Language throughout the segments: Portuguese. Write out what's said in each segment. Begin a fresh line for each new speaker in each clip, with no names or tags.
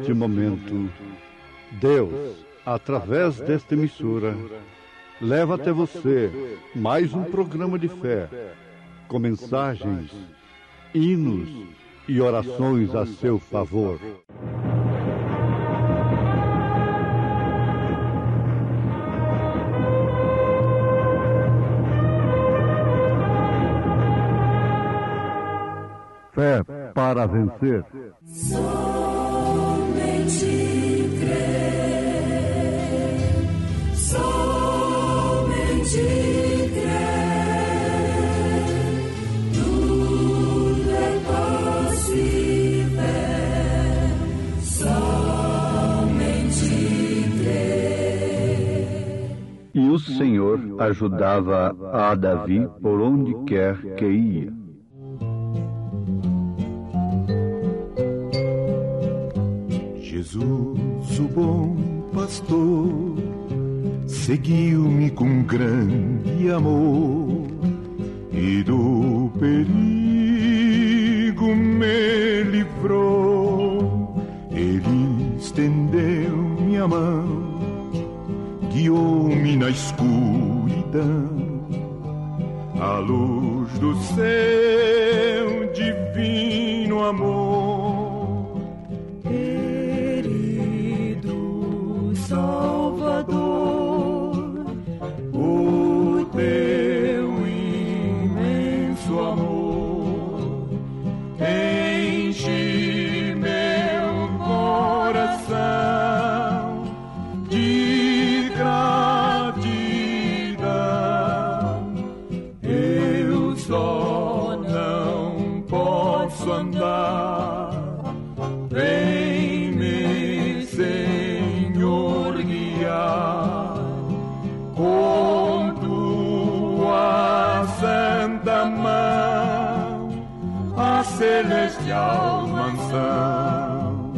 neste momento, Deus, através desta emissora, leva até você mais um programa de fé, com mensagens, hinos e orações a seu favor. Fé para vencer.
Somente crer, somente crer, tudo é possível, somente crer.
E o Senhor ajudava a Davi por onde quer que ia.
Jesus, o bom pastor, seguiu-me com grande amor e do perigo me livrou. Ele estendeu minha mão, guiou-me na escuridão, à luz do seu divino amor. Salvador, o teu imenso amor enche meu coração de gratidão. Eu só não posso andar, vem-me, Senhor, com tua santa mão, a celestial mansão.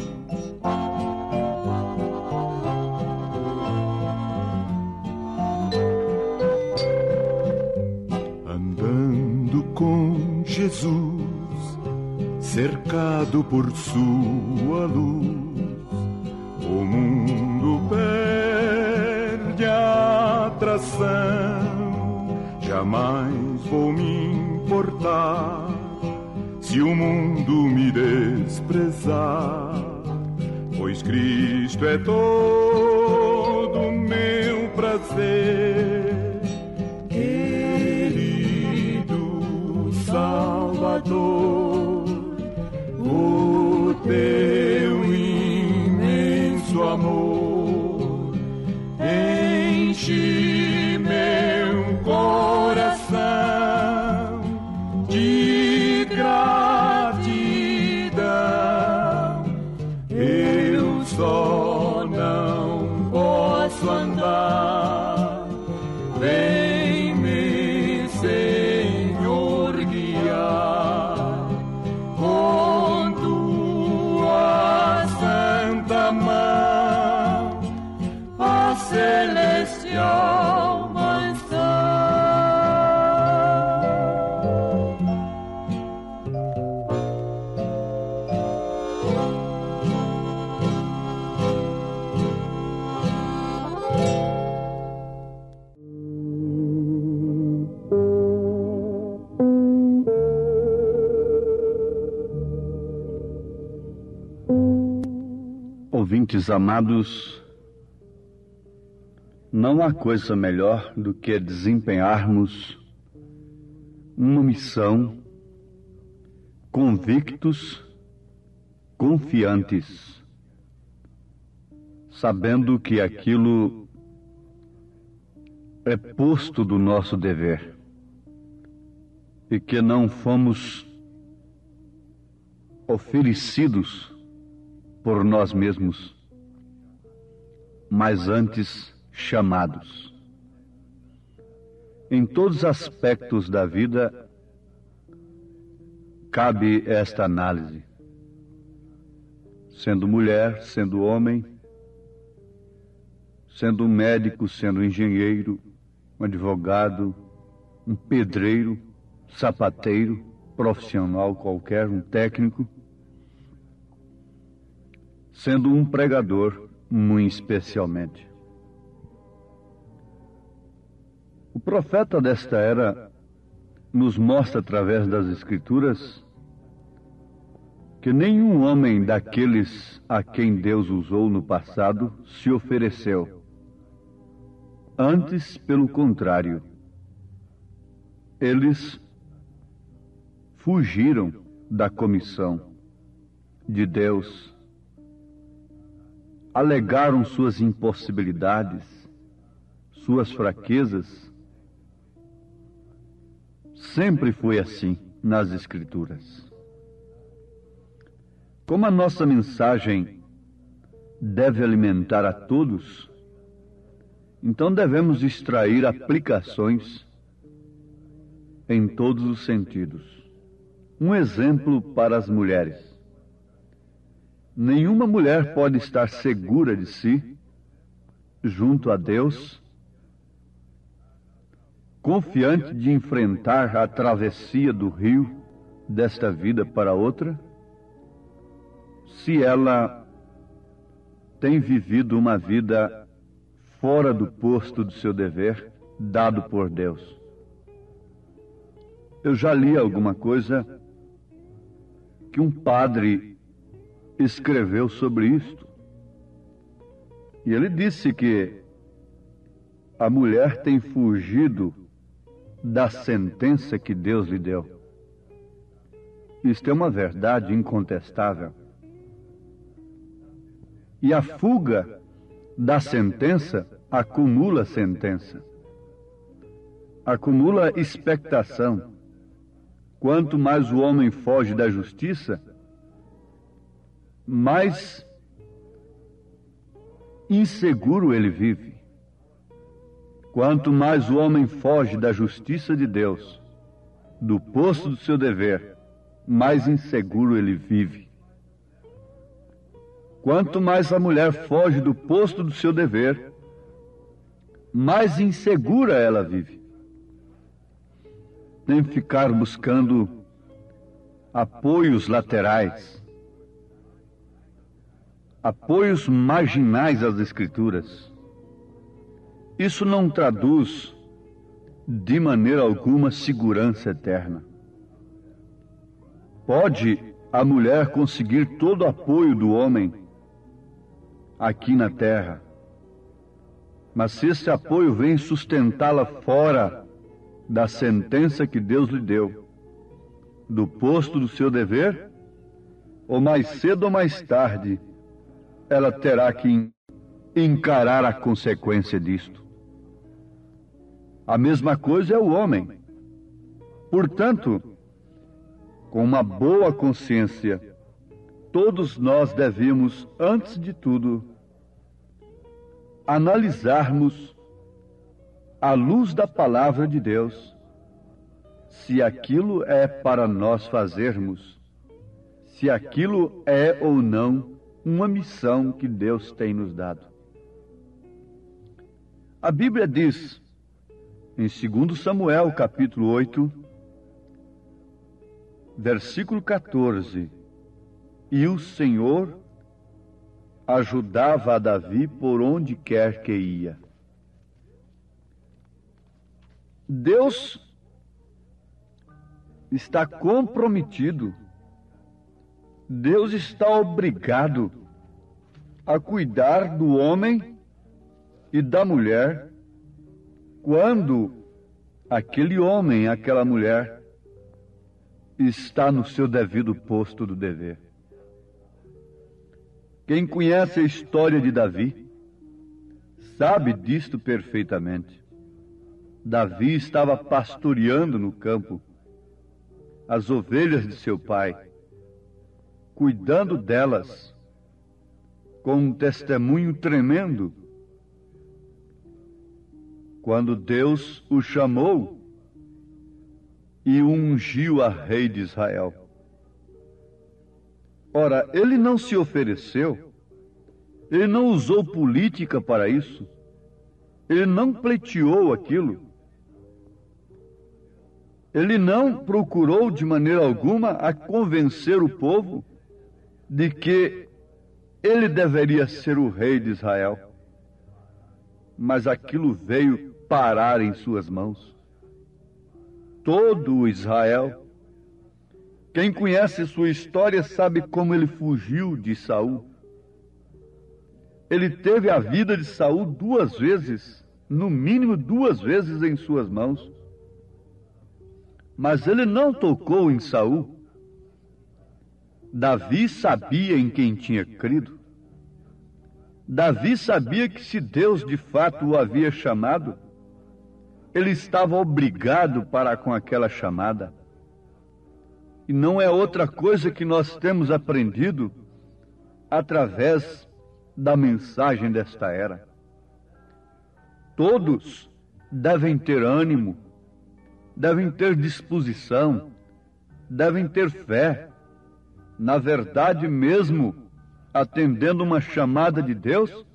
Andando com Jesus, cercado por sua luz, o mundo perde a atração. Jamais vou me importar se o mundo me desprezar, pois Cristo é todo meu prazer. Querido Salvador, o teu imenso amor enche meu coração de gratidão. Eu só não posso andar, vem-me, Senhor, guiar com tua santa mão, a celestial mansão.
Ouvintes amados, não há coisa melhor do que desempenharmos uma missão convictos, confiantes, sabendo que aquilo é posto do nosso dever e que não fomos oferecidos por nós mesmos, mas antes chamados. Em todos os aspectos da vida cabe esta análise. Sendo mulher, sendo homem, sendo médico, sendo engenheiro, um advogado, um pedreiro, sapateiro, profissional qualquer, um técnico, sendo um pregador muito especialmente. O profeta desta era nos mostra através das Escrituras que nenhum homem daqueles a quem Deus usou no passado se ofereceu. Antes, pelo contrário, eles fugiram da comissão de Deus, alegaram suas impossibilidades, suas fraquezas. Sempre foi assim nas Escrituras. Como a nossa mensagem deve alimentar a todos, então devemos extrair aplicações em todos os sentidos. Um exemplo para as mulheres. Nenhuma mulher pode estar segura de si, junto a Deus, confiante de enfrentar a travessia do rio desta vida para outra, se ela tem vivido uma vida fora do posto do seu dever dado por Deus. Eu já li alguma coisa que um padre escreveu sobre isto. E ele disse que a mulher tem fugido da sentença que Deus lhe deu. Isto é uma verdade incontestável. E a fuga da sentença acumula sentença, acumula expectação. Quanto mais o homem foge da justiça, mais inseguro ele vive. Quanto mais o homem foge da justiça de Deus, do posto do seu dever, mais inseguro ele vive. Quanto mais a mulher foge do posto do seu dever, mais insegura ela vive. Tem que ficar buscando apoios laterais, apoios marginais às Escrituras. Isso não traduz de maneira alguma segurança eterna. Pode a mulher conseguir todo o apoio do homem aqui na terra, mas se esse apoio vem sustentá-la fora da sentença que Deus lhe deu, do posto do seu dever, ou mais cedo ou mais tarde, ela terá que encarar a consequência disto. A mesma coisa é o homem. Portanto, com uma boa consciência, todos nós devemos, antes de tudo, analisarmos, à luz da palavra de Deus, se aquilo é para nós fazermos, se aquilo é ou não uma missão que Deus tem nos dado. A Bíblia diz, em 2 Samuel, capítulo 8, versículo 14, e o Senhor ajudava a Davi por onde quer que ia. Deus está comprometido, Deus está obrigado a cuidar do homem e da mulher quando aquele homem, aquela mulher, está no seu devido posto do dever. Quem conhece a história de Davi sabe disto perfeitamente. Davi estava pastoreando no campo as ovelhas de seu pai, cuidando delas com um testemunho tremendo, quando Deus o chamou e o ungiu a rei de Israel. Ora, ele não se ofereceu, ele não usou política para isso, ele não pleiteou aquilo, ele não procurou de maneira alguma a convencer o povo de que ele deveria ser o rei de Israel, mas aquilo veio parar em suas mãos. Todo o Israel, quem conhece sua história sabe como ele fugiu de Saul. Ele teve a vida de Saul 2 vezes, no mínimo 2 vezes em suas mãos. Mas ele não tocou em Saul. Davi sabia em quem tinha crido. Davi sabia que se Deus de fato o havia chamado, ele estava obrigado para com aquela chamada. E não é outra coisa que nós temos aprendido através da mensagem desta era. Todos devem ter ânimo, devem ter disposição, devem ter fé. Na verdade mesmo, atendendo uma chamada de Deus,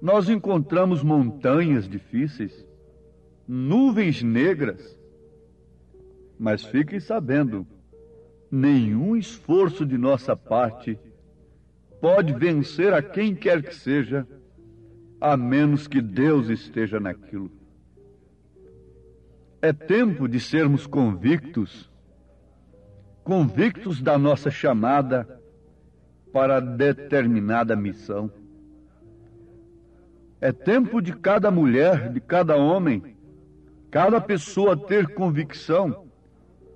nós encontramos montanhas difíceis, nuvens negras. Mas fiquem sabendo, nenhum esforço de nossa parte pode vencer a quem quer que seja, a menos que Deus esteja naquilo. É tempo de sermos convictos da nossa chamada para determinada missão. É tempo de cada mulher, de cada homem, cada pessoa ter convicção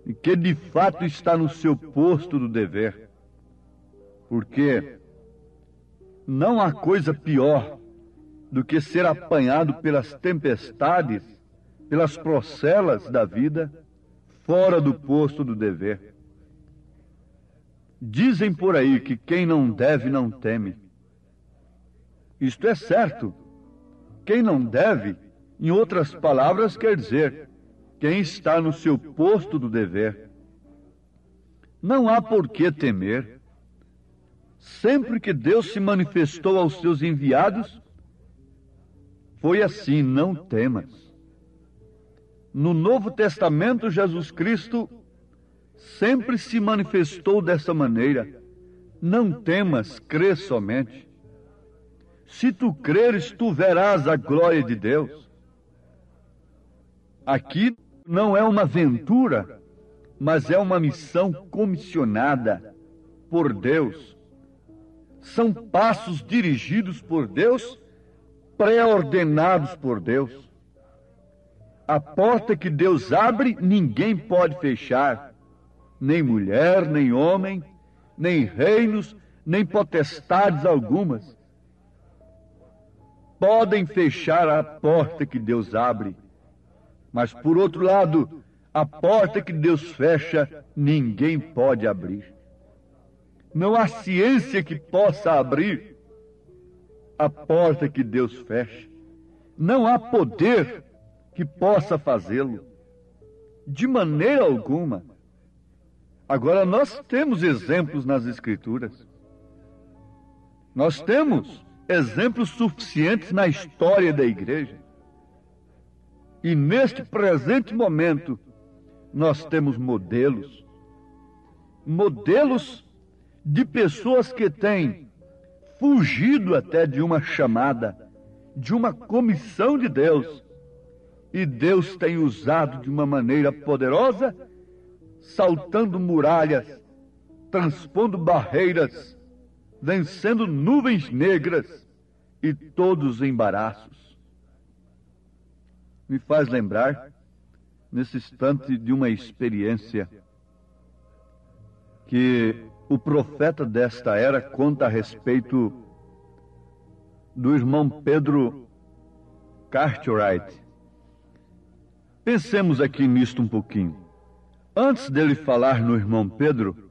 de que de fato está no seu posto do dever. Porque não há coisa pior do que ser apanhado pelas tempestades, pelas procelas da vida, fora do posto do dever. Dizem por aí que quem não deve não teme. Isto é certo. Quem não deve, em outras palavras, quer dizer, quem está no seu posto do dever. Não há por que temer. Sempre que Deus se manifestou aos seus enviados, foi assim: não temas. No Novo Testamento, Jesus Cristo sempre se manifestou dessa maneira: não temas, crê somente. Se tu creres, tu verás a glória de Deus. Aqui não é uma aventura, mas é uma missão comissionada por Deus. São passos dirigidos por Deus, pré-ordenados por Deus. A porta que Deus abre, ninguém pode fechar. Nem mulher, nem homem, nem reinos, nem potestades algumas podem fechar a porta que Deus abre. Mas, por outro lado, a porta que Deus fecha, ninguém pode abrir. Não há ciência que possa abrir a porta que Deus fecha. Não há poder que possa fazê-lo, de maneira alguma. Agora, nós temos exemplos nas Escrituras. Nós temos exemplos suficientes na história da igreja. E neste presente momento, nós temos modelos de pessoas que têm fugido até de uma chamada, de uma comissão de Deus, e Deus tem usado de uma maneira poderosa, saltando muralhas, transpondo barreiras, vencendo nuvens negras e todos os embaraços. Me faz lembrar, nesse instante, de uma experiência que o profeta desta era conta a respeito do irmão Pedro Cartwright. Pensemos aqui nisto um pouquinho. Antes dele falar no irmão Pedro,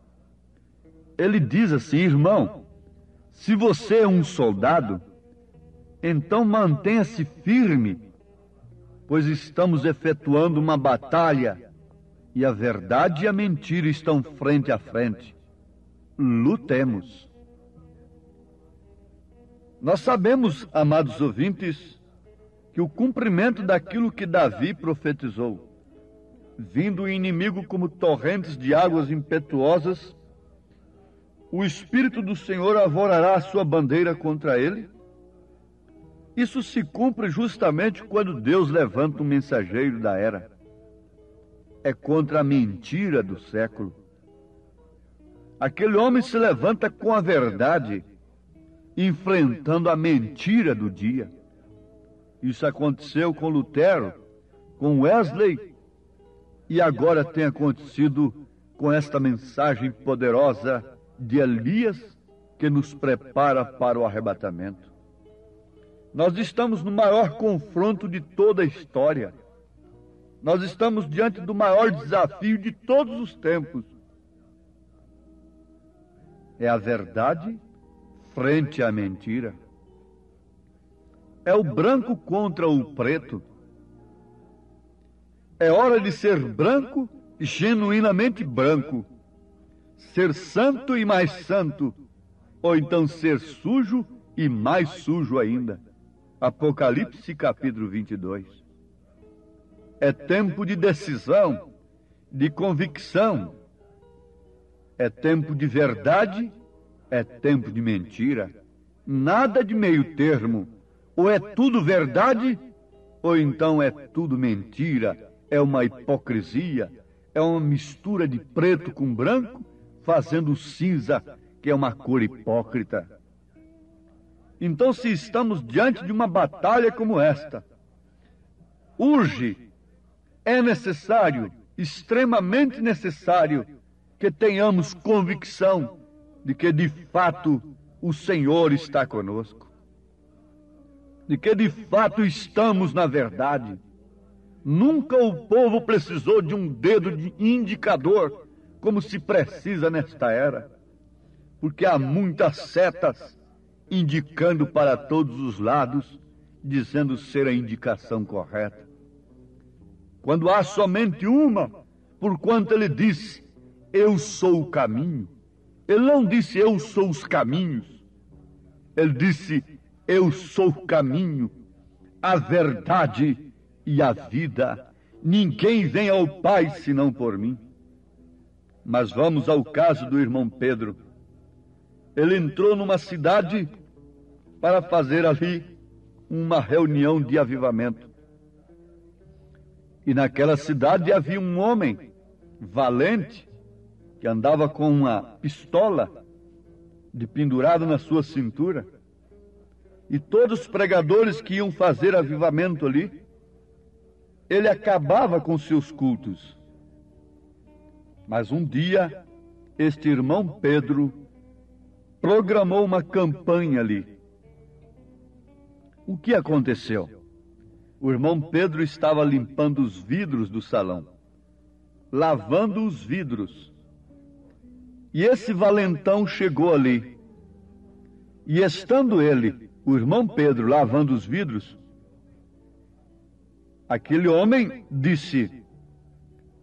ele diz assim: irmão, se você é um soldado, então mantenha-se firme, pois estamos efetuando uma batalha e a verdade e a mentira estão frente a frente. Lutemos. Nós sabemos, amados ouvintes, que o cumprimento daquilo que Davi profetizou, vindo o inimigo como torrentes de águas impetuosas, o Espírito do Senhor arvorará a sua bandeira contra ele? Isso se cumpre justamente quando Deus levanta um mensageiro da era. É contra a mentira do século. Aquele homem se levanta com a verdade, enfrentando a mentira do dia. Isso aconteceu com Lutero, com Wesley, e agora tem acontecido com esta mensagem poderosa de Elias, que nos prepara para o arrebatamento. Nós estamos no maior confronto de toda a história. Nós estamos diante do maior desafio de todos os tempos. É a verdade frente à mentira. É o branco contra o preto. É hora de ser branco e genuinamente branco. Ser santo e mais santo. Ou então ser sujo e mais sujo ainda. Apocalipse capítulo 22. É tempo de decisão, de convicção. É tempo de verdade, é tempo de mentira. Nada de meio termo. Ou é tudo verdade, ou então é tudo mentira. É uma hipocrisia, é uma mistura de preto com branco, fazendo cinza, que é uma cor hipócrita. Então, se estamos diante de uma batalha como esta, urge, é necessário, extremamente necessário, que tenhamos convicção de que, de fato, o Senhor está conosco. De que, de fato, estamos na verdade. Nunca o povo precisou de um dedo de indicador, como se precisa nesta era, porque há muitas setas indicando para todos os lados, dizendo ser a indicação correta. Quando há somente uma, porquanto ele disse, eu sou o caminho. Ele não disse, eu sou os caminhos. Ele disse, eu sou o caminho, a verdade e a vida. Ninguém vem ao Pai senão por mim. Mas vamos ao caso do irmão Pedro. Ele entrou numa cidade para fazer ali uma reunião de avivamento. E naquela cidade havia um homem valente que andava com uma pistola de pendurado na sua cintura. E todos os pregadores que iam fazer avivamento ali, ele acabava com seus cultos. Mas um dia, este irmão Pedro programou uma campanha ali. O que aconteceu? O irmão Pedro estava limpando os vidros do salão, lavando os vidros. E esse valentão chegou ali. E estando ele, o irmão Pedro, lavando os vidros, aquele homem disse,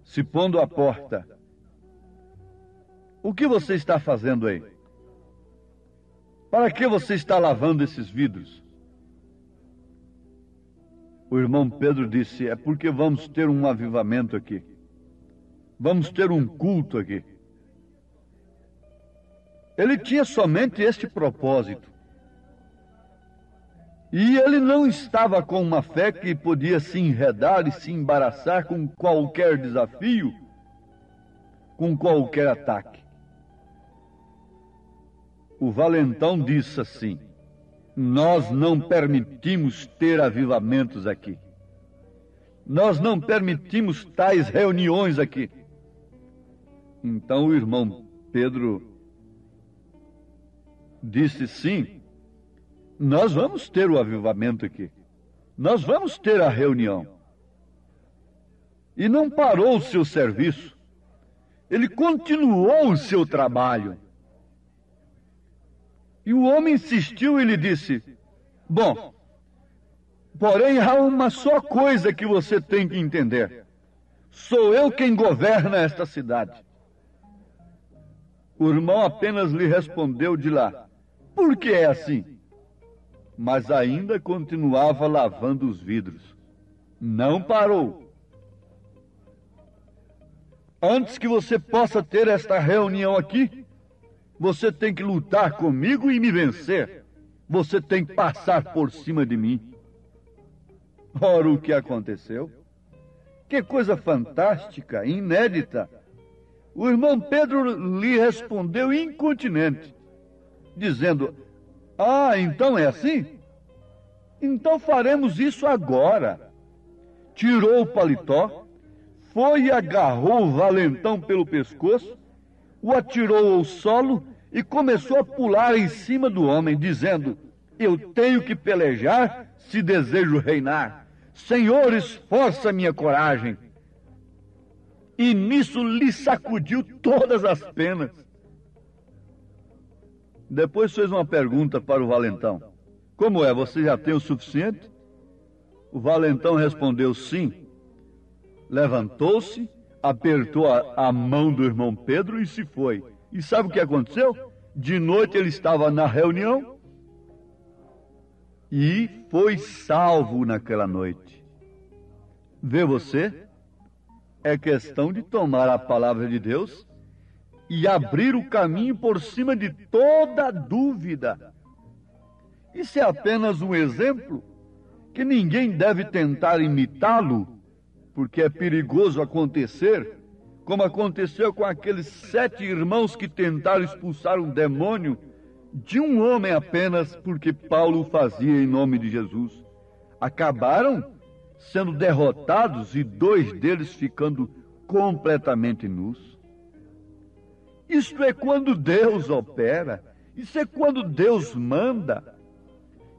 se pondo à porta, o que você está fazendo aí? Para que você está lavando esses vidros? O irmão Pedro disse, é porque vamos ter um avivamento aqui. Vamos ter um culto aqui. Ele tinha somente este propósito. E ele não estava com uma fé que podia se enredar e se embaraçar com qualquer desafio, com qualquer ataque. O valentão disse assim, nós não permitimos ter avivamentos aqui. Nós não permitimos tais reuniões aqui. Então o irmão Pedro disse, sim, nós vamos ter o avivamento aqui. Nós vamos ter a reunião. E não parou o seu serviço. Ele continuou o seu trabalho. E o homem insistiu e lhe disse, bom, porém há uma só coisa que você tem que entender. Sou eu quem governa esta cidade. O irmão apenas lhe respondeu de lá, por que é assim? Mas ainda continuava lavando os vidros. Não parou. Antes que você possa ter esta reunião aqui, Você tem que lutar comigo e me vencer. Você tem que passar por cima de mim. Ora, o que aconteceu? Que coisa fantástica, inédita. O irmão Pedro lhe respondeu incontinente, dizendo: ah, então é assim? Então faremos isso agora. Tirou o paletó, foi e agarrou o valentão pelo pescoço, o atirou ao solo e começou a pular em cima do homem, dizendo: eu tenho que pelejar se desejo reinar. Senhor, esforça minha coragem. E nisso lhe sacudiu todas as penas. Depois fez uma pergunta para o valentão: como é, você já tem o suficiente? O valentão respondeu sim. Levantou-se, apertou a mão do irmão Pedro e se foi. E sabe o que aconteceu? De noite ele estava na reunião e foi salvo naquela noite. Vê você? É questão de tomar a palavra de Deus e abrir o caminho por cima de toda dúvida. Isso é apenas um exemplo que ninguém deve tentar imitá-lo, porque é perigoso acontecer, como aconteceu com aqueles 7 irmãos que tentaram expulsar um demônio de um homem apenas porque Paulo fazia em nome de Jesus. Acabaram sendo derrotados e 2 deles ficando completamente nus. Isto é quando Deus opera, isso é quando Deus manda,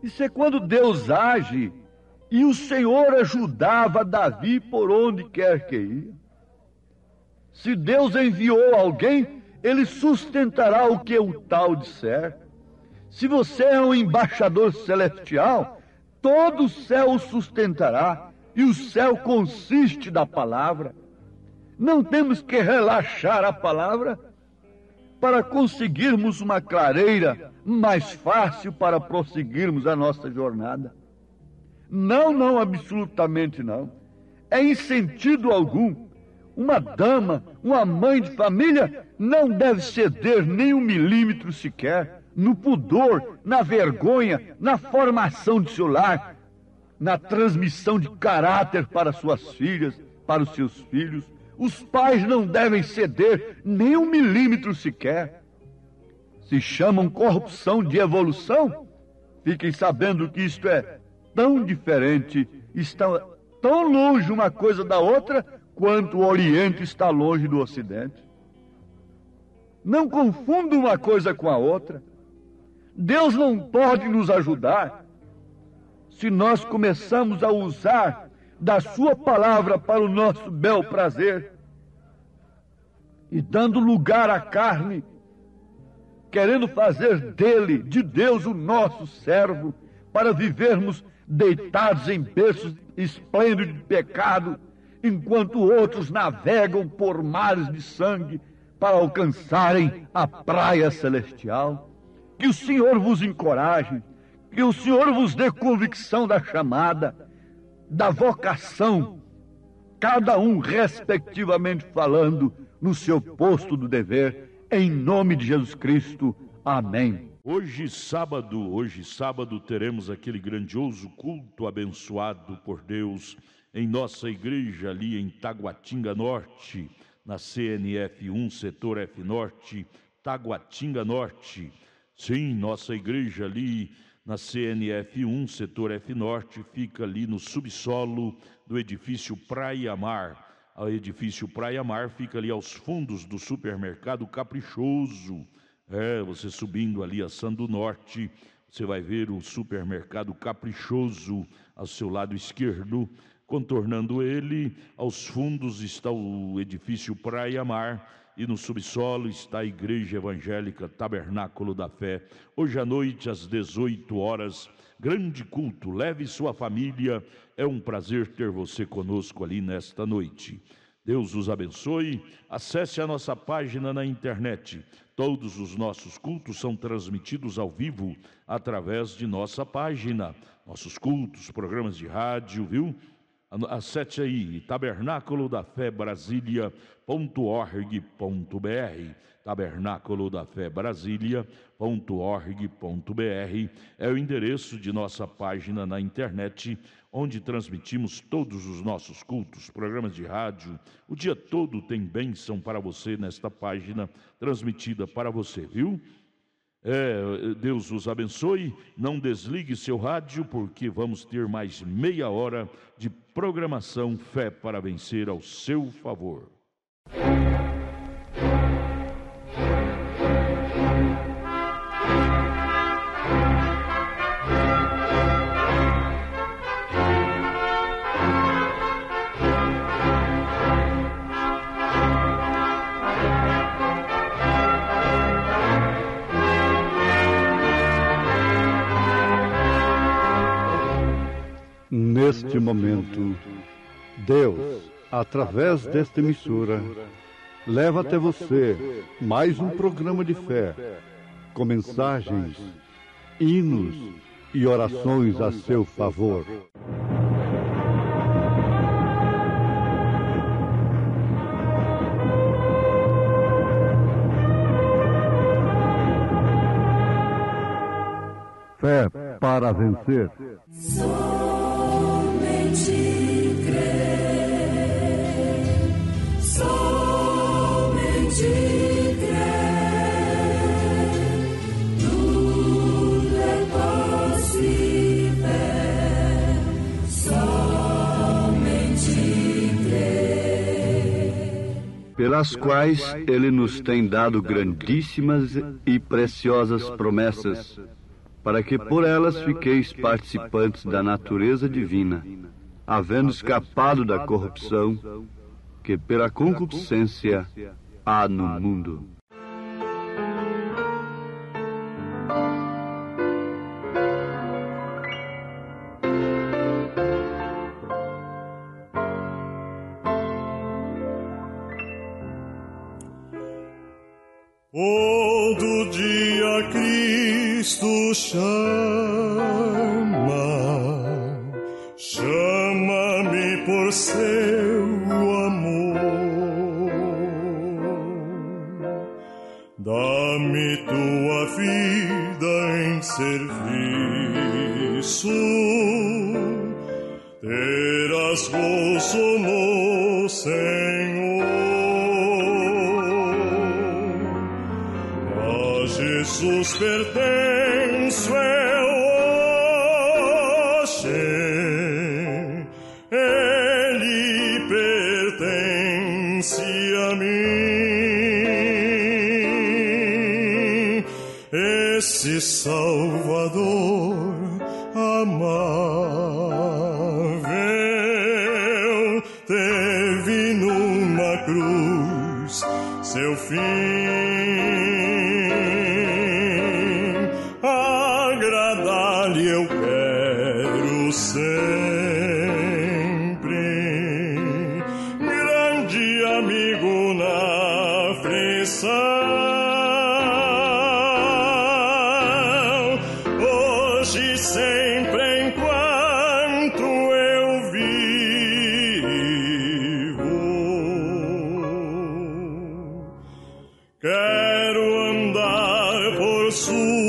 isso é quando Deus age, e o Senhor ajudava Davi por onde quer que ia. Se Deus enviou alguém, ele sustentará o que o tal disser. Se você é um embaixador celestial, todo o céu o sustentará, e o céu consiste da palavra. Não temos que relaxar a palavra para conseguirmos uma clareira mais fácil para prosseguirmos a nossa jornada. Não, absolutamente não. Em sentido algum, uma dama, uma mãe de família não deve ceder nem 1 milímetro sequer no pudor, na vergonha, na formação de seu lar, na transmissão de caráter para suas filhas, para os seus filhos. Os pais não devem ceder nem 1 milímetro sequer. Se chamam corrupção de evolução, fiquem sabendo que isto é tão diferente, está tão longe uma coisa da outra, quanto o Oriente está longe do Ocidente. Não confunda uma coisa com a outra. Deus não pode nos ajudar se nós começamos a usar da sua palavra para o nosso bel prazer e dando lugar à carne, querendo fazer dele, de Deus, o nosso servo, para vivermos deitados em berços esplêndidos de pecado, enquanto outros navegam por mares de sangue para alcançarem a praia celestial. Que o Senhor vos encoraje, que o Senhor vos dê convicção da chamada, da vocação, cada um respectivamente falando no seu posto do dever, em nome de Jesus Cristo. Amém.
Hoje sábado, teremos aquele grandioso culto abençoado por Deus em nossa igreja ali em Taguatinga Norte, na CNF 1, setor F Norte, Taguatinga Norte. Sim, nossa igreja ali na CNF 1, setor F Norte, fica ali no subsolo do edifício Praia Mar. O edifício Praia Mar fica ali aos fundos do supermercado Caprichoso. Você subindo ali a Sando Norte, você vai ver o supermercado Caprichoso ao seu lado esquerdo. Contornando ele, aos fundos está o edifício Praia Mar e no subsolo está a Igreja Evangélica Tabernáculo da Fé. Hoje à noite, às 18 horas, grande culto. Leve sua família. É um prazer ter você conosco ali nesta noite. Deus os abençoe. Acesse a nossa página na internet. Todos os nossos cultos são transmitidos ao vivo através de nossa página. Nossos cultos, programas de rádio, viu? Acesse aí, tabernaculodafebrasilia.org.br. tabernaculodafebrasilia.org.br é o endereço de nossa página na internet, onde transmitimos todos os nossos cultos, programas de rádio. O dia todo tem bênção para você nesta página transmitida para você, viu? Deus os abençoe. Não desligue seu rádio, porque vamos ter mais meia hora de programação Fé para Vencer ao seu favor.
Neste momento, Deus, através desta emissora, leva até você mais um programa de fé, com mensagens, hinos e orações a seu favor. Fé para vencer.
Somente crer, somente crer, tudo é possível, somente crer.
Pelas quais Ele nos tem dado grandíssimas e preciosas promessas, para que por elas fiqueis participantes da natureza divina, havendo escapado da corrupção que pela concupiscência há no mundo.
Todo dia Cristo chama-me por seu amor. Dá-me tua vida em serviço, terás gozo no Senhor. Jesus pertenço eu hoje, Ele pertence a mim, esse Salvador amável teve numa cruz seu fim. Eu quero sempre, grande amigo na aflição, hoje sempre enquanto eu vivo, quero andar por sua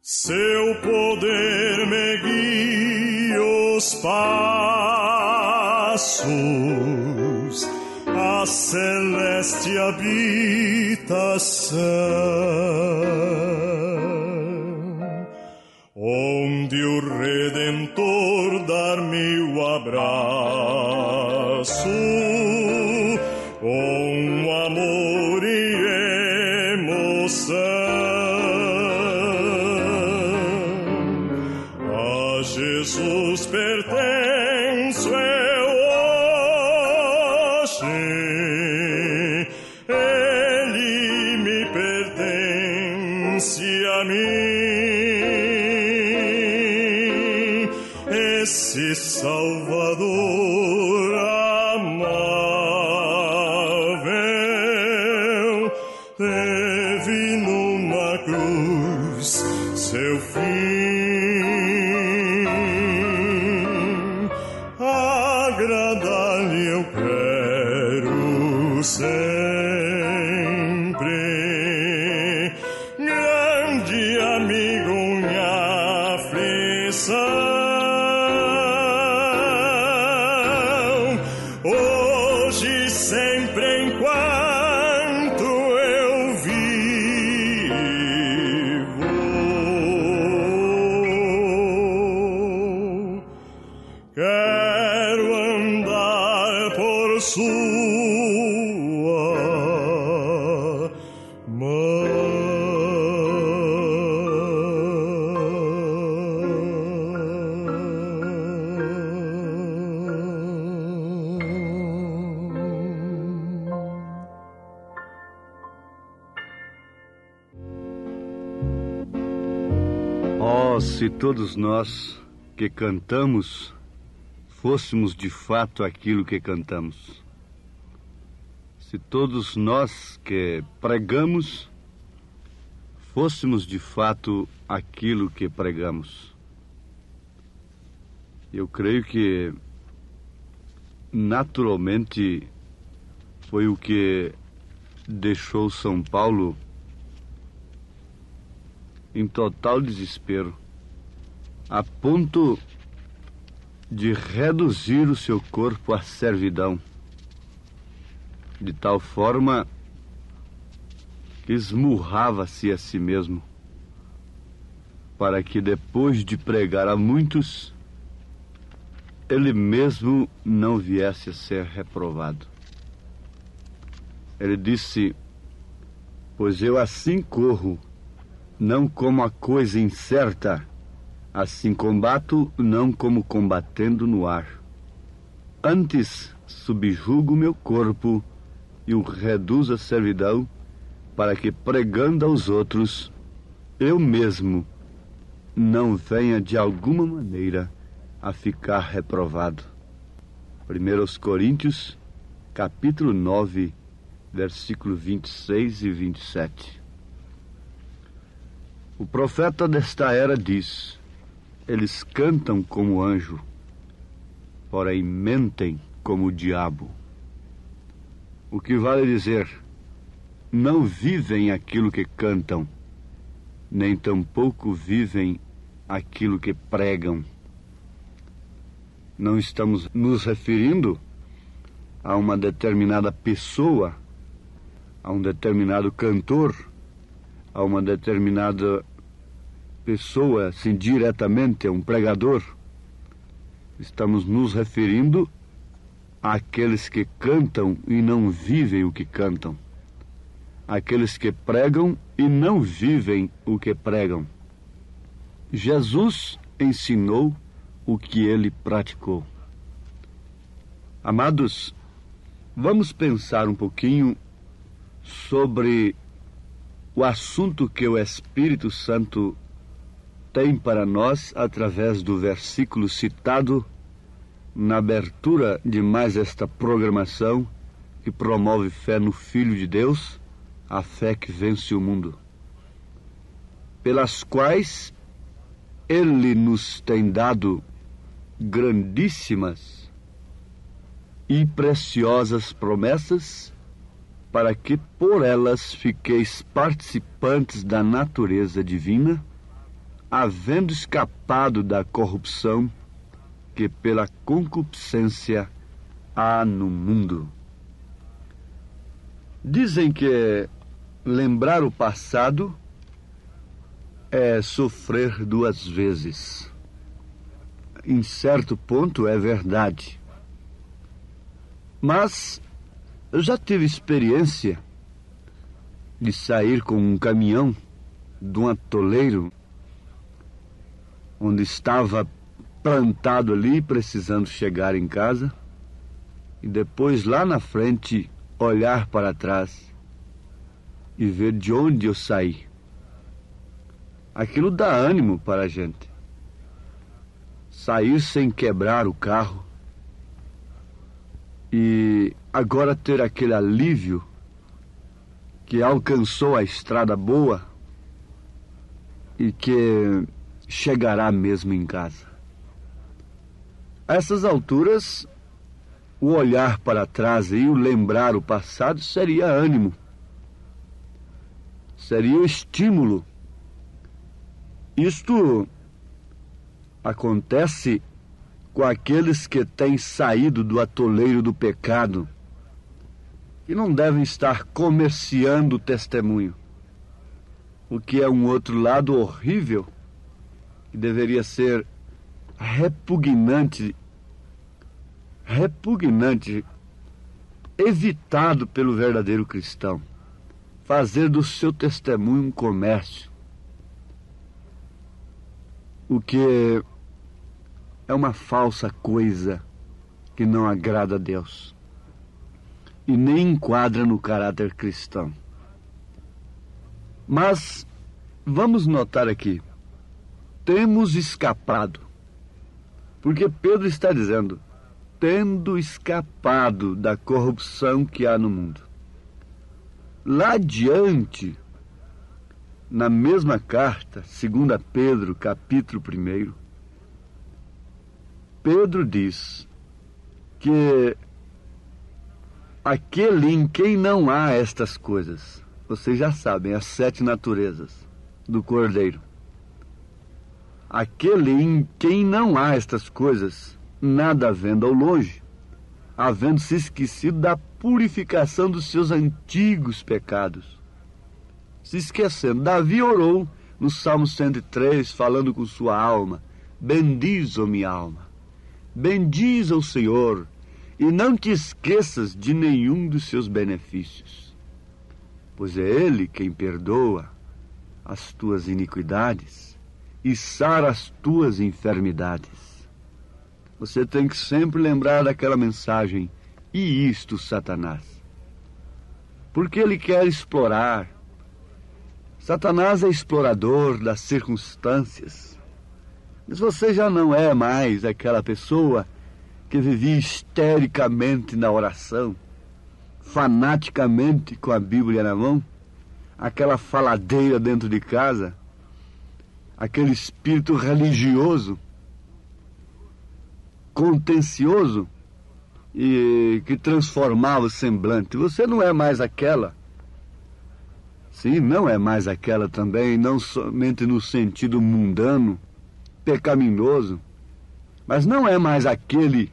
seu poder me guia os passos, a celeste habitação, onde o Redentor dar-me o abraço, com amor e emoção. Jesus pertenço eu hoje, Ele me pertence a mim. esse Salvador amável teve numa cruz seu fim. Agradar-lhe eu quero sempre, grande amigo, minha aflição. Hoje, sempre, enquanto eu vivo, quero andar por sua
Se todos nós que cantamos fôssemos de fato aquilo que cantamos. Se todos nós que pregamos fôssemos de fato aquilo que pregamos. Eu creio que naturalmente foi o que deixou São Paulo em total desespero, a ponto de reduzir o seu corpo à servidão, de tal forma que esmurrava-se a si mesmo, para que depois de pregar a muitos, ele mesmo não viesse a ser reprovado. Ele disse: pois eu assim corro, não como a coisa incerta, assim combato, não como combatendo no ar. Antes subjugo meu corpo e o reduzo à servidão, para que, pregando aos outros, eu mesmo não venha de alguma maneira a ficar reprovado. 1 Coríntios, capítulo 9, versículo 26 e 27. O profeta desta era diz: eles cantam como anjo, porém mentem como o diabo. O que vale dizer, não vivem aquilo que cantam, nem tampouco vivem aquilo que pregam. Não estamos nos referindo a uma determinada pessoa, a um determinado cantor, a uma determinada pessoa, assim, diretamente, a um pregador. Estamos nos referindo àqueles que cantam e não vivem o que cantam, àqueles que pregam e não vivem o que pregam. Jesus ensinou o que ele praticou. Amados, vamos pensar um pouquinho sobre o assunto que o Espírito Santo tem para nós através do versículo citado na abertura de mais esta programação que promove fé no Filho de Deus, a fé que vence o mundo, pelas quais ele nos tem dado grandíssimas e preciosas promessas, para que por elas fiqueis participantes da natureza divina, havendo escapado da corrupção que pela concupiscência há no mundo. Dizem que lembrar o passado é sofrer duas vezes. Em certo ponto é verdade. Mas eu já tive experiência de sair com um caminhão de um atoleiro onde estava plantado ali, precisando chegar em casa, e depois lá na frente olhar para trás e ver de onde eu saí. aquilo dá ânimo para a gente. Sair sem quebrar o carro e agora ter aquele alívio que alcançou a estrada boa e que chegará mesmo em casa. A essas alturas, o olhar para trás e o lembrar o passado seria ânimo, seria o estímulo. Isto acontece com aqueles que têm saído do atoleiro do pecado, que não devem estar comerciando o testemunho, o que é um outro lado horrível, que deveria ser repugnante, evitado pelo verdadeiro cristão. Fazer do seu testemunho um comércio, o que é uma falsa coisa que não agrada a Deus e nem enquadra no caráter cristão. Mas vamos notar aqui, temos escapado, porque Pedro está dizendo, tendo escapado da corrupção que há no mundo. Lá adiante, na mesma carta, 2 Pedro, capítulo 1, Pedro diz que aquele em quem não há estas coisas, vocês já sabem, as 7 naturezas do Cordeiro. Aquele em quem não há estas coisas, nada havendo ao longe, havendo se esquecido da purificação dos seus antigos pecados. Se esquecendo, Davi orou no Salmo 103, falando com sua alma, bendiz, ó minha alma, bendiz ao Senhor, e não te esqueças de nenhum dos seus benefícios, pois é Ele quem perdoa as tuas iniquidades e sara as tuas enfermidades. Você tem que sempre lembrar daquela mensagem, e isto, Satanás. Porque ele quer explorar. Satanás é explorador das circunstâncias. Mas você já não é mais aquela pessoa que vivia histericamente na oração, fanaticamente com a Bíblia na mão, aquela faladeira dentro de casa, aquele espírito religioso, contencioso e que transformava o semblante. Você não é mais aquela. Sim, não é mais aquela também, não somente no sentido mundano, pecaminoso, mas não é mais aquele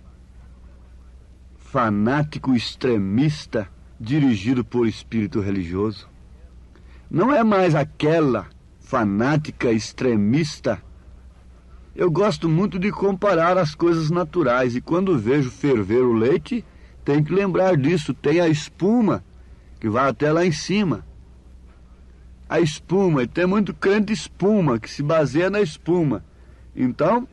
fanático extremista dirigido por espírito religioso. Não é mais aquela fanática extremista. Eu gosto muito de comparar as coisas naturais, e quando vejo ferver o leite, tem que lembrar disso. Tem a espuma, que vai até lá em cima. A espuma, e tem muito crente espuma, que se baseia na espuma. Então,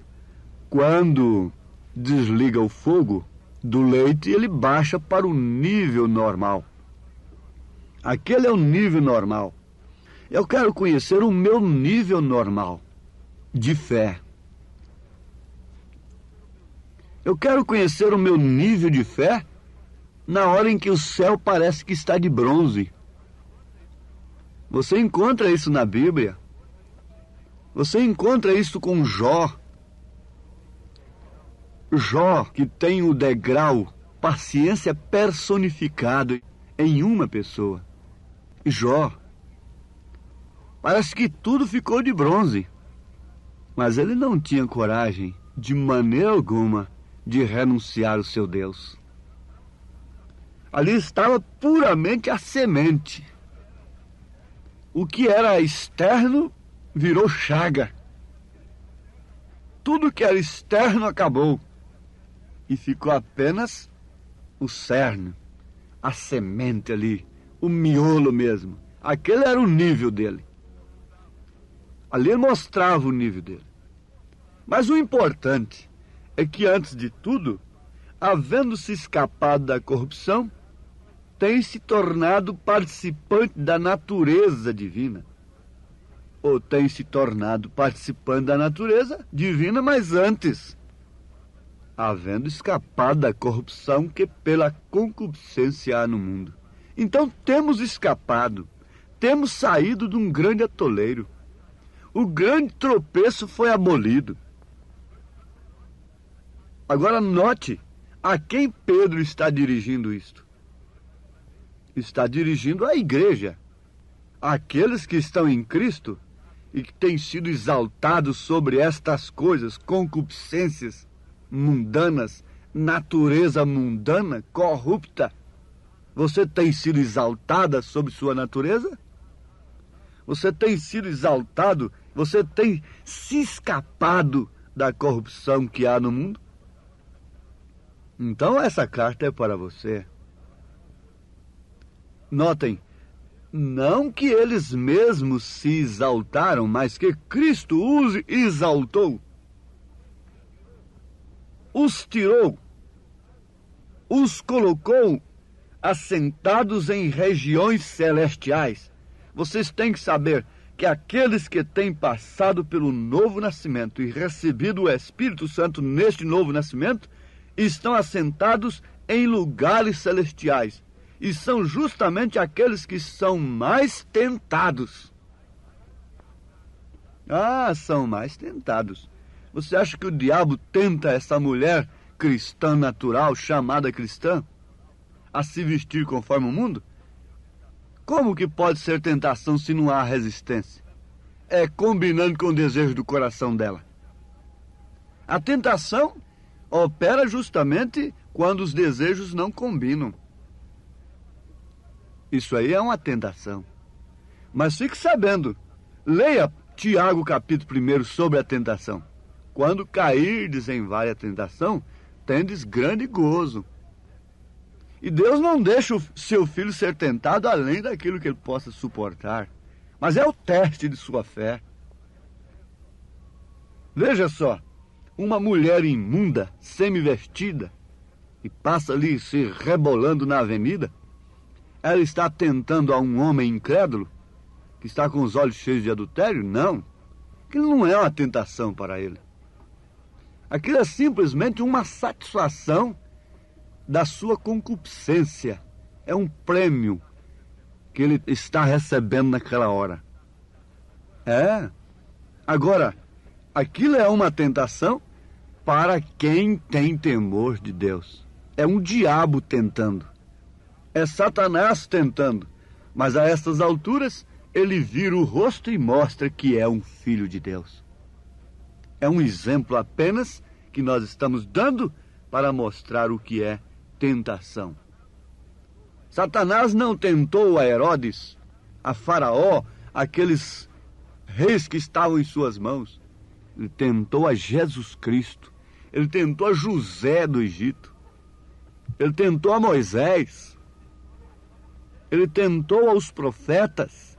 quando desliga o fogo do leite, ele baixa para o nível normal. Aquele é o nível normal. Eu quero conhecer o meu nível normal de fé. Eu quero conhecer o meu nível de fé na hora em que o céu parece que está de bronze. Você encontra isso na Bíblia. Você encontra isso com Jó. Jó, que tem o degrau paciência personificado em uma pessoa. Jó. Parece que tudo ficou de bronze. Mas ele não tinha coragem, de maneira alguma, de renunciar ao seu Deus. Ali estava puramente a semente. O que era externo virou chaga. Tudo que era externo acabou. E ficou apenas o cerne, a semente ali, o miolo mesmo. Aquele era o nível dele. Ali mostrava o nível dele. Mas o importante é que, antes de tudo, havendo se escapado da corrupção, tem se tornado participante da natureza divina. ou tem se tornado participante da natureza divina, mas antes, havendo escapado da corrupção que pela concupiscência há no mundo. Então temos escapado, temos saído de um grande atoleiro. O grande tropeço foi abolido. Agora note a quem Pedro está dirigindo isto. Está dirigindo à igreja, àqueles que estão em Cristo e que têm sido exaltados sobre estas coisas, concupiscências mundanas, natureza mundana, corrupta. Você tem sido exaltada sobre sua natureza? Você tem sido exaltado? Você tem se escapado da corrupção que há no mundo? Então essa carta é para você. Notem, não que eles mesmos se exaltaram, mas que Cristo os exaltou, os tirou, os colocou assentados em regiões celestiais. Vocês têm que saber que aqueles que têm passado pelo novo nascimento e recebido o Espírito Santo neste novo nascimento, estão assentados em lugares celestiais. E são justamente aqueles que são mais tentados. São mais tentados. Você acha que o diabo tenta essa mulher cristã natural, chamada cristã, a se vestir conforme o mundo? Como que pode ser tentação se não há resistência? É combinando com o desejo do coração dela. A tentação opera justamente quando os desejos não combinam. Isso aí é uma tentação. Mas fique sabendo, leia Tiago capítulo 1 sobre a tentação. Quando cairdes em vária tentação, tendes grande gozo. E Deus não deixa o seu filho ser tentado além daquilo que ele possa suportar. Mas é o teste de sua fé. Veja só, uma mulher imunda, semi-vestida, e passa ali se rebolando na avenida, ela está tentando a um homem incrédulo, que está com os olhos cheios de adultério? Não. Aquilo não é uma tentação para ele. Aquilo é simplesmente uma satisfação da sua concupiscência. É um prêmio que ele está recebendo naquela hora. Agora, aquilo é uma tentação para quem tem temor de Deus. É um diabo tentando. É Satanás tentando. Mas a estas alturas, ele vira o rosto e mostra que é um filho de Deus. É um exemplo apenas que nós estamos dando para mostrar o que é tentação. Satanás não tentou a Herodes, a Faraó, aqueles reis que estavam em suas mãos. Ele tentou a Jesus Cristo. Ele tentou a José do Egito. Ele tentou a Moisés. Ele tentou aos profetas,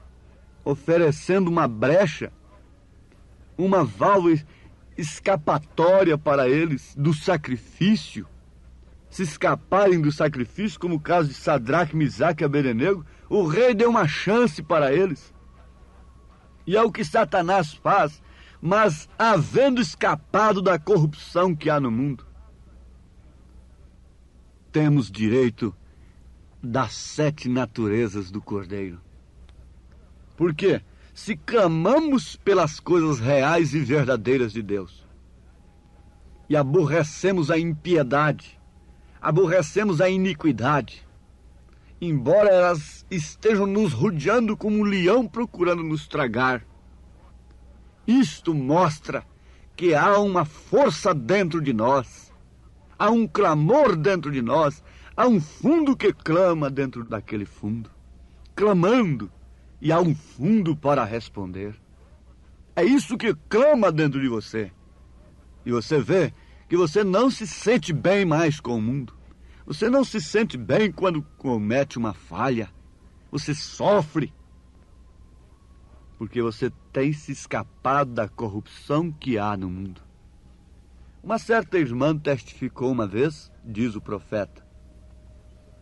oferecendo uma brecha, uma válvula escapatória para eles do sacrifício, se escaparem do sacrifício, como o caso de Sadraque, Misaque e Abednego. O rei deu uma chance para eles. E é o que Satanás faz, mas havendo escapado da corrupção que há no mundo, temos direito das 7 naturezas do Cordeiro. Por quê? Se clamamos pelas coisas reais e verdadeiras de Deus e aborrecemos a impiedade, aborrecemos a iniquidade, embora elas estejam nos rodeando como um leão procurando nos tragar, isto mostra que há uma força dentro de nós, há um clamor dentro de nós, há um fundo que clama dentro daquele fundo, clamando, e há um fundo para responder. É isso que clama dentro de você. E você vê que você não se sente bem mais com o mundo. Você não se sente bem quando comete uma falha. Você sofre. Porque você tem se escapado da corrupção que há no mundo. Uma certa irmã testificou uma vez, diz o profeta.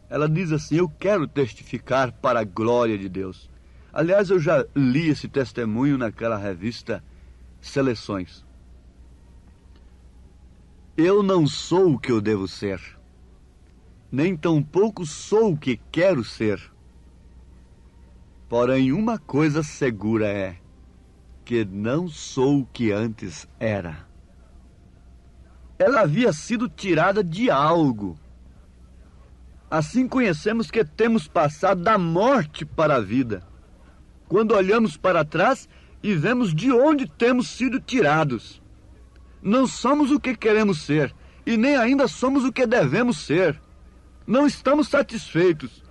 Ela diz assim: eu quero testificar para a glória de Deus. Aliás, eu já li esse testemunho naquela revista Seleções. Eu não sou o que eu devo ser, nem tampouco sou o que quero ser. Porém, uma coisa segura é que não sou o que antes era. Ela havia sido tirada de algo. Assim conhecemos que temos passado da morte para a vida, quando olhamos para trás e vemos de onde temos sido tirados. Não somos o que queremos ser, e nem ainda somos o que devemos ser. Não estamos satisfeitos.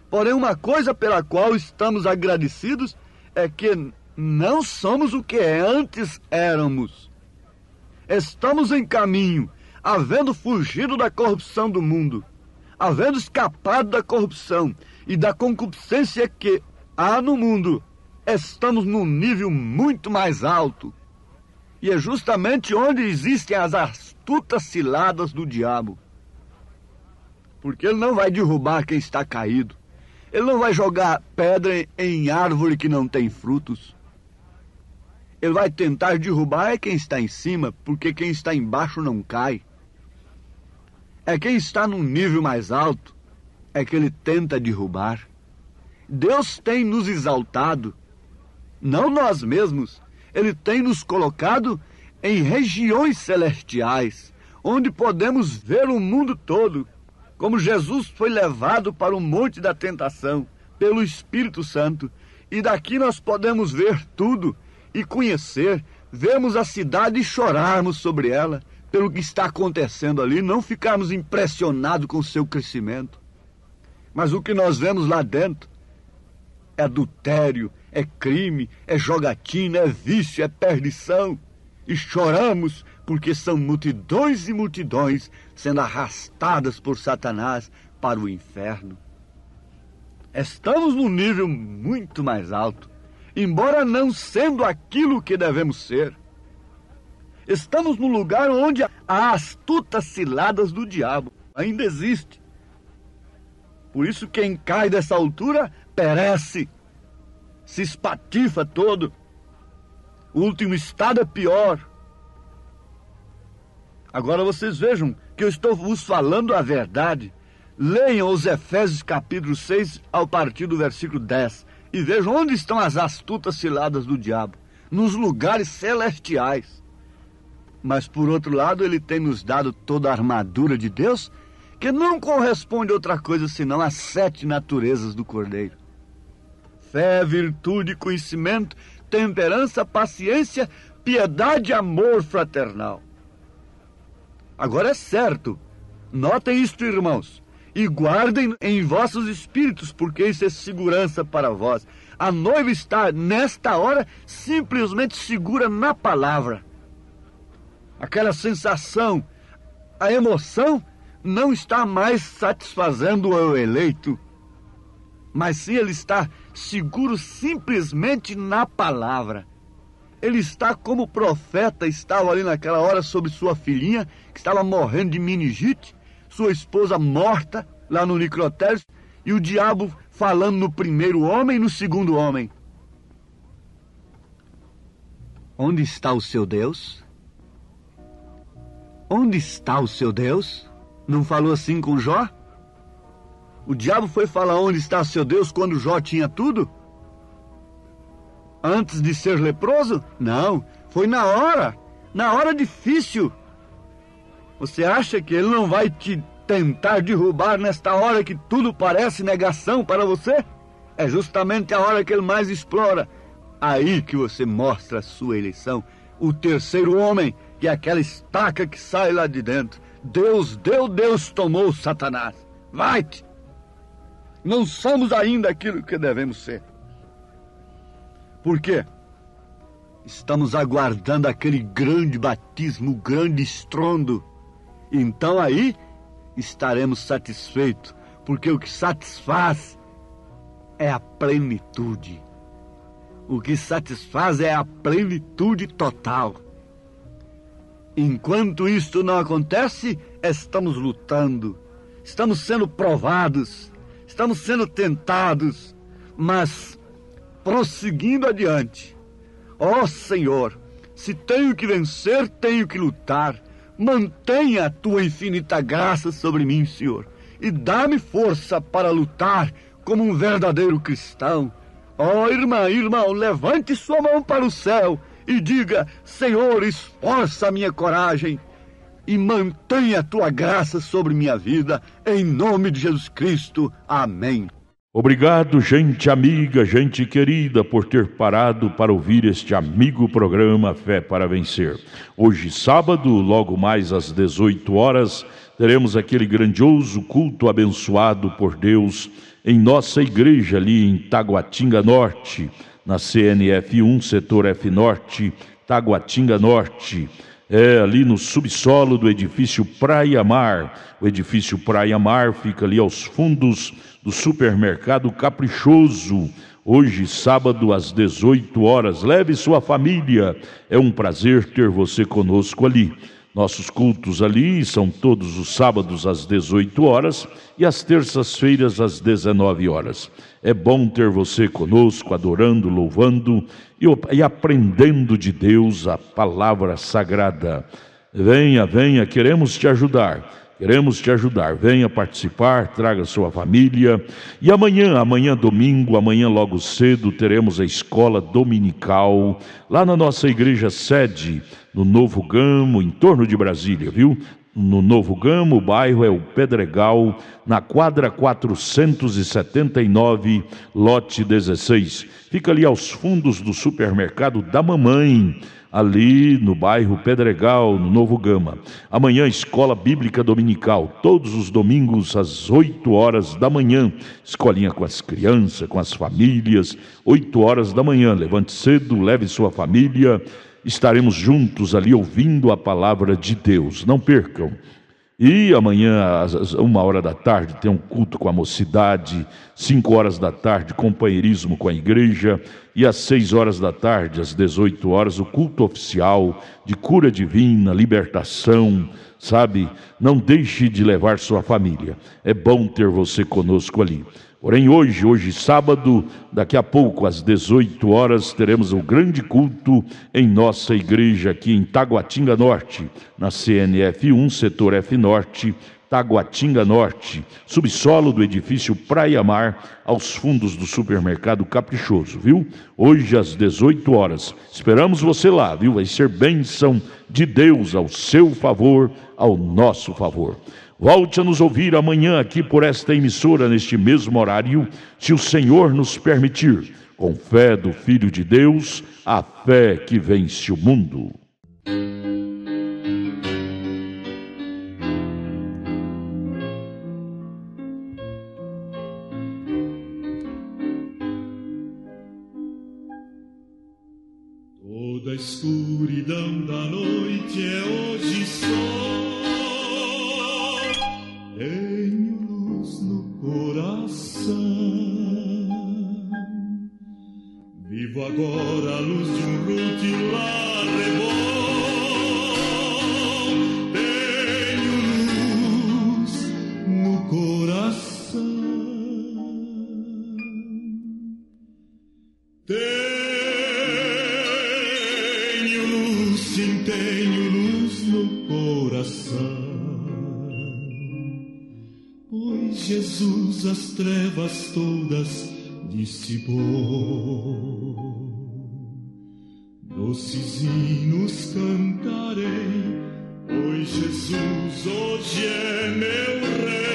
Porém, uma coisa pela qual estamos agradecidos é que não somos o que antes éramos. Estamos em caminho, havendo fugido da corrupção do mundo, havendo escapado da corrupção e da concupiscência que há no mundo. Estamos num nível muito mais alto. E é justamente onde existem as astutas ciladas do diabo. Porque ele não vai derrubar quem está caído. Ele não vai jogar pedra em árvore que não tem frutos. Ele vai tentar derrubar é quem está em cima, porque quem está embaixo não cai. É quem está num nível mais alto, é que ele tenta derrubar. Deus tem nos exaltado, não nós mesmos. Ele tem nos colocado em regiões celestiais, onde podemos ver o mundo todo, como Jesus foi levado para o Monte da Tentação, pelo Espírito Santo. E daqui nós podemos ver tudo e conhecer, vermos a cidade e chorarmos sobre ela, pelo que está acontecendo ali, não ficarmos impressionados com o seu crescimento. Mas o que nós vemos lá dentro é adultério, é crime, é jogatina, é vício, é perdição. E choramos porque são multidões e multidões sendo arrastadas por Satanás para o inferno. Estamos num nível muito mais alto, embora não sendo aquilo que devemos ser. Estamos num lugar onde há astutas ciladas do diabo. Ainda existe. Por isso quem cai dessa altura perece, se espatifa todo. O último estado é pior. Agora vocês vejam que eu estou vos falando a verdade. Leiam os Efésios capítulo 6 ao partir do versículo 10 e vejam onde estão as astutas ciladas do diabo. Nos lugares celestiais. Mas por outro lado ele tem nos dado toda a armadura de Deus, que não corresponde a outra coisa senão às 7 naturezas do Cordeiro. Fé, virtude, conhecimento, temperança, paciência, piedade e amor fraternal. Agora é certo, notem isto, irmãos, e guardem em vossos espíritos, porque isso é segurança para vós. A noiva está, nesta hora, simplesmente segura na palavra. Aquela sensação, a emoção, não está mais satisfazendo o eleito, mas sim ele está seguro simplesmente na palavra. Ele está como o profeta estava ali naquela hora sobre sua filhinha, que estava morrendo de meningite, sua esposa morta lá no necrotério, e o diabo falando no primeiro homem e no segundo homem. Onde está o seu Deus? Onde está o seu Deus? Não falou assim com Jó? O diabo foi falar onde está o seu Deus quando Jó tinha tudo? Antes de ser leproso? Não, foi na hora difícil. Você acha que ele não vai te tentar derrubar nesta hora que tudo parece negação para você? É justamente a hora que ele mais explora. Aí que você mostra a sua eleição. O terceiro homem, que é aquela estaca que sai lá de dentro. Deus deu, Deus tomou, Satanás. Vai-te! Não somos ainda aquilo que devemos ser. Por quê? Estamos aguardando aquele grande batismo, grande estrondo. Então aí estaremos satisfeitos, porque o que satisfaz é a plenitude. O que satisfaz é a plenitude total. Enquanto isto não acontece, estamos lutando, estamos sendo provados, estamos sendo tentados, mas prosseguindo adiante. Ó Senhor, se tenho que vencer, tenho que lutar. Mantenha a tua infinita graça sobre mim, Senhor, e dá-me força para lutar como um verdadeiro cristão. Ó irmão, levante sua mão para o céu e diga: Senhor, esforça a minha coragem e mantenha a tua graça sobre minha vida, em nome de Jesus Cristo. Amém.
Obrigado, gente amiga, gente querida, por ter parado para ouvir este amigo programa Fé para Vencer. Hoje, sábado, logo mais às 18 horas, teremos aquele grandioso culto abençoado por Deus em nossa igreja ali em Taguatinga Norte, na CNF 1, setor F Norte, Taguatinga Norte. Ali no subsolo do edifício Praia Mar. O edifício Praia Mar fica ali aos fundos do supermercado Caprichoso. Hoje, sábado, às 18 horas. Leve sua família. É um prazer ter você conosco ali. Nossos cultos ali são todos os sábados às 18 horas e às terças-feiras às 19 horas. É bom ter você conosco, adorando, louvando e aprendendo de Deus a palavra sagrada. Venha, queremos te ajudar. Venha participar, traga sua família. E amanhã domingo, amanhã logo cedo, teremos a escola dominical lá na nossa igreja sede, no Novo Gamo, em torno de Brasília, viu? No Novo Gamo, o bairro é o Pedregal, na quadra 479, lote 16. Fica ali aos fundos do supermercado da Mamãe, ali no bairro Pedregal, no Novo Gama. Amanhã, escola bíblica dominical, todos os domingos às 8 horas da manhã. Escolinha com as crianças, com as famílias, 8 horas da manhã. Levante cedo, leve sua família. Estaremos juntos ali ouvindo a palavra de Deus. Não percam. E amanhã, às 1 da tarde, tem um culto com a mocidade. 5 horas da tarde, companheirismo com a igreja. E às 6 horas da tarde, às 18 horas, o culto oficial de cura divina, libertação, sabe? Não deixe de levar sua família. É bom ter você conosco ali. Porém, hoje sábado, daqui a pouco, às 18 horas, teremos um grande culto em nossa igreja aqui em Taguatinga Norte, na CNF 1, setor F Norte, Taguatinga Norte, subsolo do edifício Praia Mar, aos fundos do supermercado Caprichoso, viu? Hoje, às 18 horas. Esperamos você lá, viu? Vai ser bênção de Deus ao seu favor, ao nosso favor. Volte a nos ouvir amanhã aqui por esta emissora, neste mesmo horário, se o Senhor nos permitir, com fé do Filho de Deus, a fé que vence o mundo.
Toda a escuridão da noite é hoje sol. Tenho luz no coração. Vivo agora a luz de um rutilar rebol. Tenho luz no coração. Tenho luz, sim, tenho luz no coração. Pois Jesus as trevas todas dissipou. Doces hinos cantarei, pois Jesus hoje é meu Rei.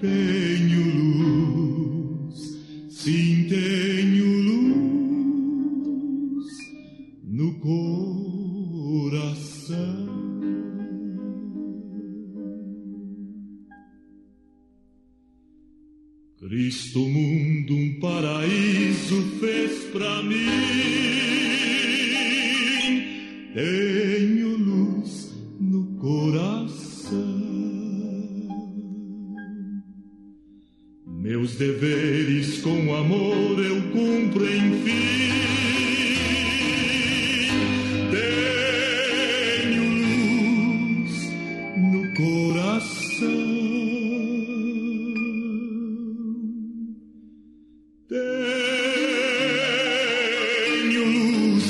Tenho luz, sim, tenho luz no coração. Cristo mundo um paraíso fez pra mim. Tenho luz no coração. Meus deveres com amor eu cumpro enfim. Tenho luz no coração.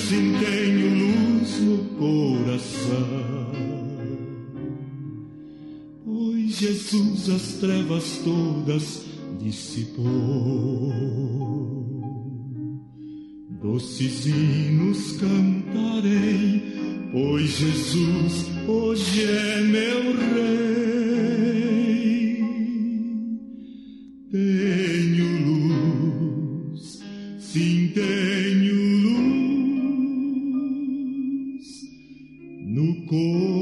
sim tenho luz no coração, pois Jesus as trevas todas dissipou. Doces hinos cantarei, pois Jesus hoje é meu Rei. Tenho luz, sim tenho luz no coração.